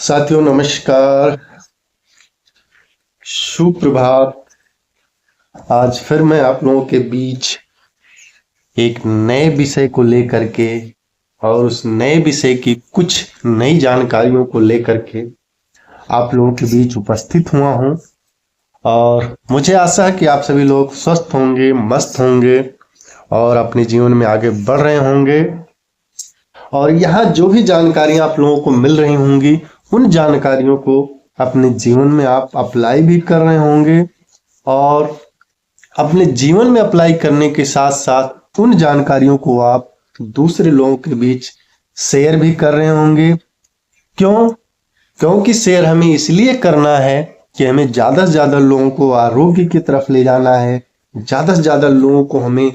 साथियों नमस्कार, सुप्रभात। आज फिर मैं आप लोगों के बीच एक नए विषय को लेकर के और उस नए विषय की कुछ नई जानकारियों को लेकर के आप लोगों के बीच उपस्थित हुआ हूं। और मुझे आशा है कि आप सभी लोग स्वस्थ होंगे, मस्त होंगे और अपने जीवन में आगे बढ़ रहे होंगे। और यहाँ जो भी जानकारियां आप लोगों को मिल रही होंगी, उन जानकारियों को अपने जीवन में आप अप्लाई भी कर रहे होंगे और अपने जीवन में अप्लाई करने के साथ साथ उन जानकारियों को आप दूसरे लोगों के बीच शेयर भी कर रहे होंगे। क्योंकि शेयर हमें इसलिए करना है कि हमें ज़्यादा से ज़्यादा लोगों को आरोग्य की तरफ ले जाना है। ज़्यादा से ज़्यादा लोगों को हमें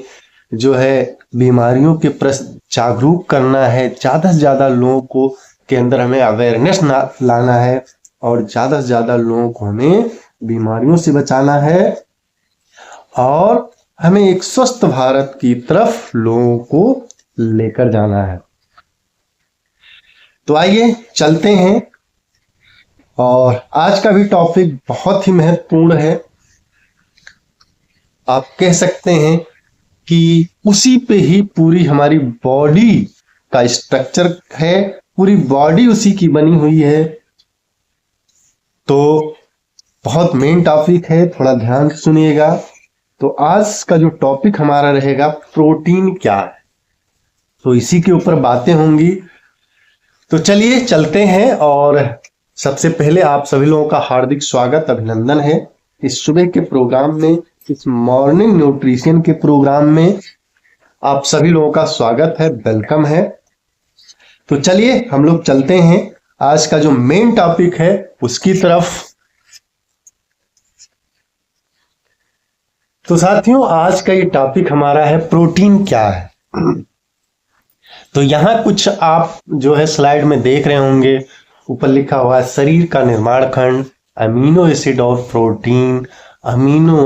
जो है बीमारियों के प्रति जागरूक करना है। ज़्यादा से ज़्यादा लोगों को के अंदर हमें अवेयरनेस लाना है और ज़्यादा से ज़्यादा लोगों को हमें बीमारियों से बचाना है और हमें एक स्वस्थ भारत की तरफ लोगों को लेकर जाना है। तो आइए चलते हैं। और आज का भी टॉपिक बहुत ही महत्वपूर्ण है। आप कह सकते हैं कि उसी पे ही पूरी हमारी बॉडी का स्ट्रक्चर है, पूरी बॉडी उसी की बनी हुई है। तो बहुत मेन टॉपिक है, थोड़ा ध्यान से सुनिएगा। तो आज का जो टॉपिक हमारा रहेगा प्रोटीन क्या है, तो इसी के ऊपर बातें होंगी। तो चलिए चलते हैं। और सबसे पहले आप सभी लोगों का हार्दिक स्वागत, अभिनंदन है इस सुबह के प्रोग्राम में, इस मॉर्निंग न्यूट्रिशन के प्रोग्राम में आप सभी लोगों का स्वागत है, वेलकम है। तो चलिए हम लोग चलते हैं आज का जो मेन टॉपिक है उसकी तरफ। तो साथियों आज का ये टॉपिक हमारा है प्रोटीन क्या है। तो यहाँ कुछ आप जो है स्लाइड में देख रहे होंगे, ऊपर लिखा हुआ है शरीर का निर्माण खंड, अमीनो एसिड और प्रोटीन, अमीनो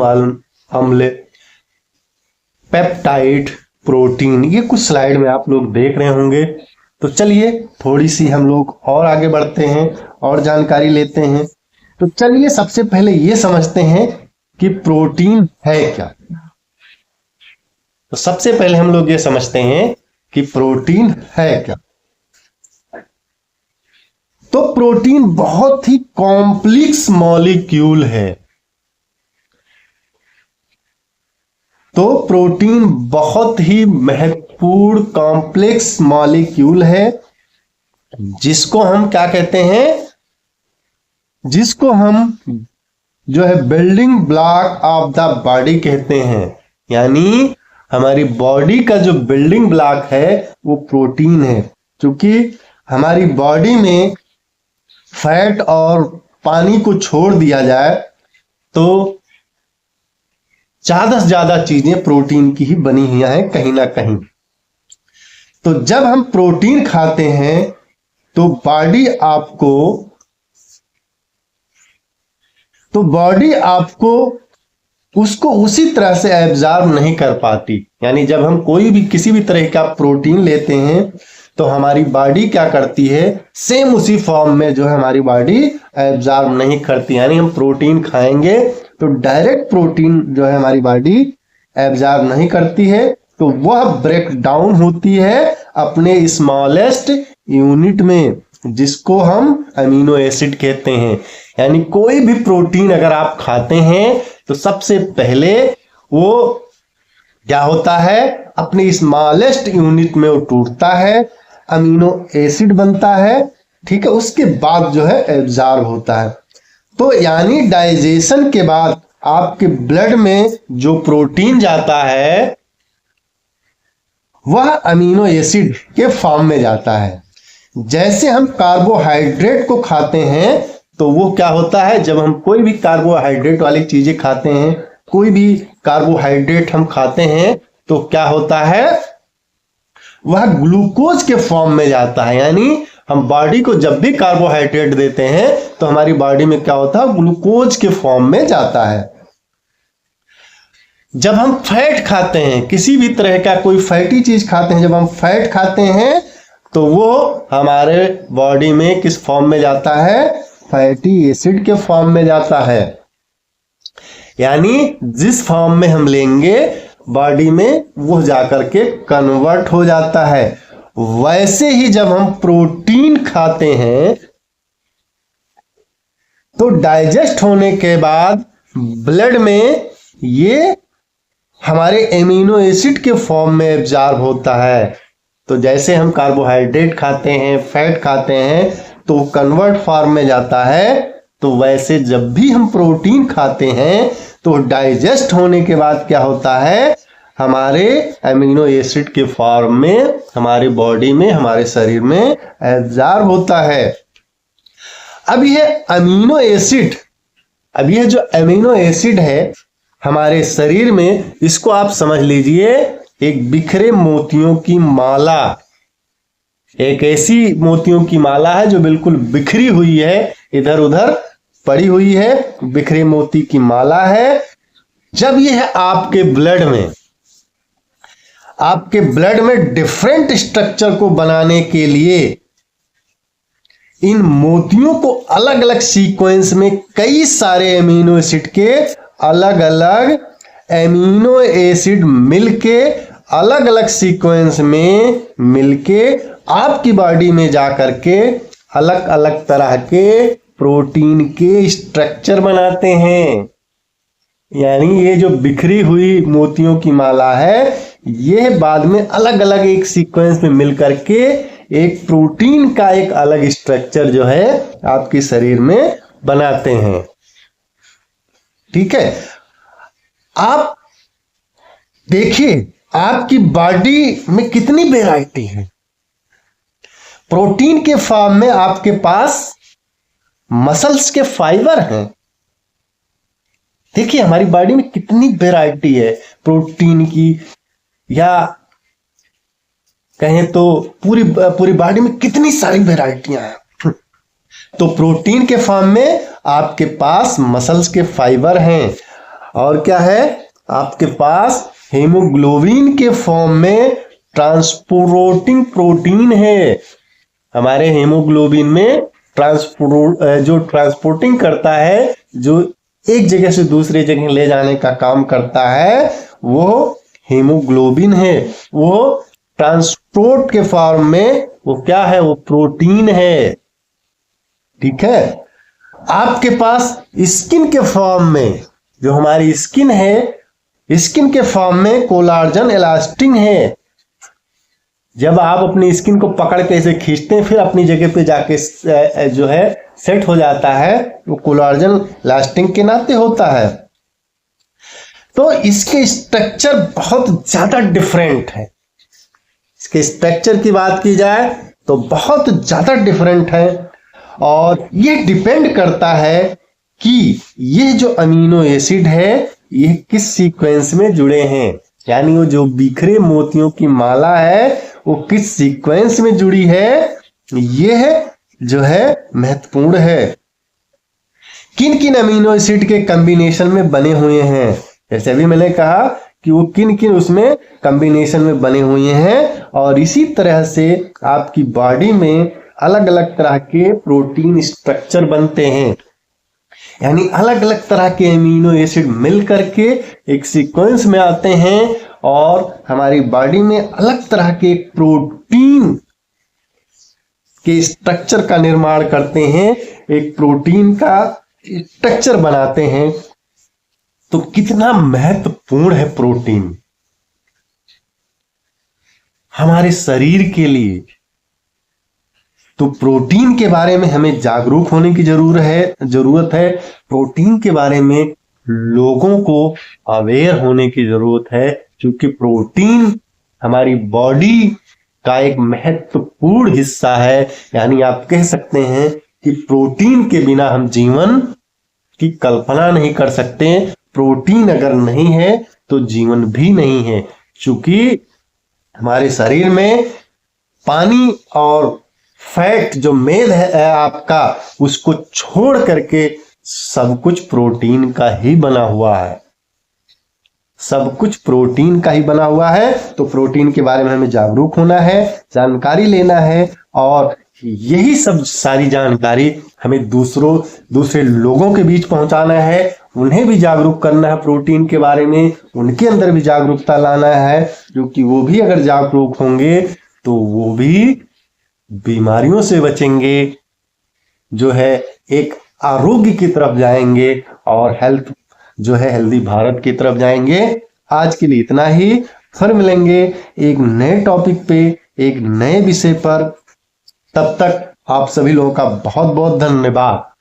अम्ल, पेप्टाइड, प्रोटीन, ये कुछ स्लाइड में आप लोग देख रहे होंगे। तो चलिए थोड़ी सी हम लोग और आगे बढ़ते हैं और जानकारी लेते हैं। तो चलिए सबसे पहले ये समझते हैं कि प्रोटीन है क्या। तो सबसे पहले हम लोग ये समझते हैं कि प्रोटीन है क्या। तो प्रोटीन बहुत ही कॉम्प्लेक्स मॉलिक्यूल है। तो प्रोटीन बहुत ही महत्वपूर्ण कॉम्प्लेक्स मॉलिक्यूल है, जिसको हम क्या कहते हैं, जिसको हम जो है building block of the body कहते हैं। यानी हमारी बॉडी का जो बिल्डिंग ब्लॉक है वो प्रोटीन है। क्योंकि हमारी बॉडी में फैट और पानी को छोड़ दिया जाए तो ज्यादा से ज्यादा चीजें प्रोटीन की ही बनी हुई हैं कहीं ना कहीं। तो जब हम प्रोटीन खाते हैं तो बॉडी आपको उसको उसी तरह से एब्जॉर्ब नहीं कर पाती। यानी जब हम कोई भी किसी भी तरह का प्रोटीन लेते हैं तो हमारी बॉडी क्या करती है, सेम उसी फॉर्म में जो है हमारी बॉडी एब्जॉर्ब नहीं करती। यानी हम प्रोटीन खाएंगे तो डायरेक्ट प्रोटीन जो है हमारी बॉडी एब्जॉर्ब नहीं करती है, तो वह ब्रेक डाउन होती है अपने स्मॉलेस्ट यूनिट में, जिसको हम अमीनो एसिड कहते हैं। यानी कोई भी प्रोटीन अगर आप खाते हैं तो सबसे पहले वो क्या होता है, अपने स्मॉलेस्ट यूनिट में वो टूटता है, अमीनो एसिड बनता है, ठीक है, उसके बाद जो है एब्जॉर्ब होता है। तो यानी डाइजेशन के बाद आपके ब्लड में जो प्रोटीन जाता है वह अमीनो एसिड के फॉर्म में जाता है। जैसे हम कार्बोहाइड्रेट को खाते हैं तो वो क्या होता है, जब हम कोई भी कार्बोहाइड्रेट वाली चीजें खाते हैं, कोई भी कार्बोहाइड्रेट हम खाते हैं तो क्या होता है, वह ग्लूकोज के फॉर्म में जाता है। यानी हम बॉडी को जब भी कार्बोहाइड्रेट देते हैं तो हमारी बॉडी में क्या होता है, ग्लूकोज के फॉर्म में जाता है। जब हम फैट खाते हैं, किसी भी तरह का कोई फैटी चीज खाते हैं, जब हम फैट खाते हैं तो वो हमारे बॉडी में किस फॉर्म में जाता है? फैटी एसिड के फॉर्म में जाता है। यानी जिस फॉर्म में हम लेंगे बॉडी में वो जाकर के कन्वर्ट हो जाता है। वैसे ही जब हम प्रोटीन खाते हैं तो डाइजेस्ट होने के बाद ब्लड में ये हमारे एमिनो एसिड के फॉर्म में एब्जॉर्ब होता है। तो जैसे हम कार्बोहाइड्रेट खाते हैं, फैट खाते हैं तो कन्वर्ट फॉर्म में जाता है, तो वैसे जब भी हम प्रोटीन खाते हैं तो डाइजेस्ट होने के बाद क्या होता है? हमारे एमिनो एसिड के फॉर्म में हमारे बॉडी में, हमारे शरीर में एब्जॉर्ब होता है। अब यह अमीनो एसिड, अब यह जो अमीनो एसिड है हमारे शरीर में, इसको आप समझ लीजिए एक बिखरे मोतियों की माला, एक ऐसी मोतियों की माला है जो बिल्कुल बिखरी हुई है, इधर उधर पड़ी हुई है, बिखरे मोती की माला है। जब यह आपके ब्लड में डिफरेंट स्ट्रक्चर को बनाने के लिए इन मोतियों को अलग अलग सीक्वेंस में कई सारे एमिनो एसिड के अलग अलग एमिनो एसिड मिलके अलग अलग सीक्वेंस में मिलके आपकी बॉडी में जाकर के अलग अलग तरह के प्रोटीन के स्ट्रक्चर बनाते हैं। यानी ये जो बिखरी हुई मोतियों की माला है, यह बाद में अलग अलग एक सीक्वेंस में मिलकर के एक प्रोटीन का एक अलग स्ट्रक्चर जो है आपके शरीर में बनाते हैं। ठीक है, आप देखिए आपकी बॉडी में कितनी वैरायटी है। प्रोटीन के फॉर्म में आपके पास मसल्स के फाइबर हैं। देखिए हमारी बॉडी में कितनी वैरायटी है प्रोटीन की, या कहें तो पूरी बॉडी में कितनी सारी वैरायटियां हैं। तो प्रोटीन के फॉर्म में आपके पास मसल्स के फाइबर हैं, और क्या है आपके पास हीमोग्लोबिन के फॉर्म में ट्रांसपोर्टिंग प्रोटीन है। हमारे हीमोग्लोबिन में जो ट्रांसपोर्टिंग करता है, जो एक जगह से दूसरी जगह ले जाने का काम करता है, वो हीमोग्लोबिन है। वो ट्रांसपोर्ट के फॉर्म में वो क्या है? वो प्रोटीन है। ठीक है, आपके पास स्किन के फॉर्म में, जो हमारी स्किन है, स्किन के फॉर्म में कोलाजन इलास्टिन है। जब आप अपनी स्किन को पकड़ के इसे खींचते हैं, फिर अपनी जगह पे जाके जो है सेट हो जाता है, वो कोलाजन इलास्टिन के नाते होता है। तो इसके स्ट्रक्चर बहुत ज्यादा डिफरेंट है। इसके स्ट्रक्चर की बात की जाए तो बहुत ज्यादा डिफरेंट है, और ये डिपेंड करता है कि ये जो अमीनो एसिड है ये किस सीक्वेंस में जुड़े हैं। यानी वो जो बिखरे मोतियों की माला है वो किस सीक्वेंस में जुड़ी है, यह जो है महत्वपूर्ण है। किन किन अमीनो एसिड के कॉम्बिनेशन में बने हुए हैं, जैसे अभी मैंने कहा कि वो किन किन उसमें कॉम्बिनेशन में बने हुए हैं, और इसी तरह से आपकी बॉडी में अलग अलग तरह के प्रोटीन स्ट्रक्चर बनते हैं। यानी अलग अलग तरह के एमिनो एसिड मिल करके एक सीक्वेंस में आते हैं, और हमारी बॉडी में अलग तरह के प्रोटीन के स्ट्रक्चर का निर्माण करते हैं, एक प्रोटीन का स्ट्रक्चर बनाते हैं। तो कितना महत्वपूर्ण है प्रोटीन हमारे शरीर के लिए। तो प्रोटीन के बारे में हमें जागरूक होने की जरूरत है। प्रोटीन के बारे में लोगों को अवेयर होने की जरूरत है, क्योंकि प्रोटीन हमारी बॉडी का एक महत्वपूर्ण हिस्सा है। यानी आप कह सकते हैं कि प्रोटीन के बिना हम जीवन की कल्पना नहीं कर सकते। प्रोटीन अगर नहीं है तो जीवन भी नहीं है, क्योंकि हमारे शरीर में पानी और फैट जो मेद है आपका, उसको छोड़ करके सब कुछ प्रोटीन का ही बना हुआ है। सब कुछ प्रोटीन का ही बना हुआ है। तो प्रोटीन के बारे में हमें जागरूक होना है, जानकारी लेना है, और यही सब सारी जानकारी हमें दूसरे लोगों के बीच पहुंचाना है, उन्हें भी जागरूक करना है प्रोटीन के बारे में, उनके अंदर भी जागरूकता लाना है, क्योंकि वो भी अगर जागरूक होंगे तो वो भी बीमारियों से बचेंगे, जो है एक आरोग्य की तरफ जाएंगे, और हेल्दी भारत की तरफ जाएंगे। आज के लिए इतना ही, फिर मिलेंगे एक नए टॉपिक पे, एक नए विषय पर। तब तक आप सभी लोगों का बहुत बहुत धन्यवाद।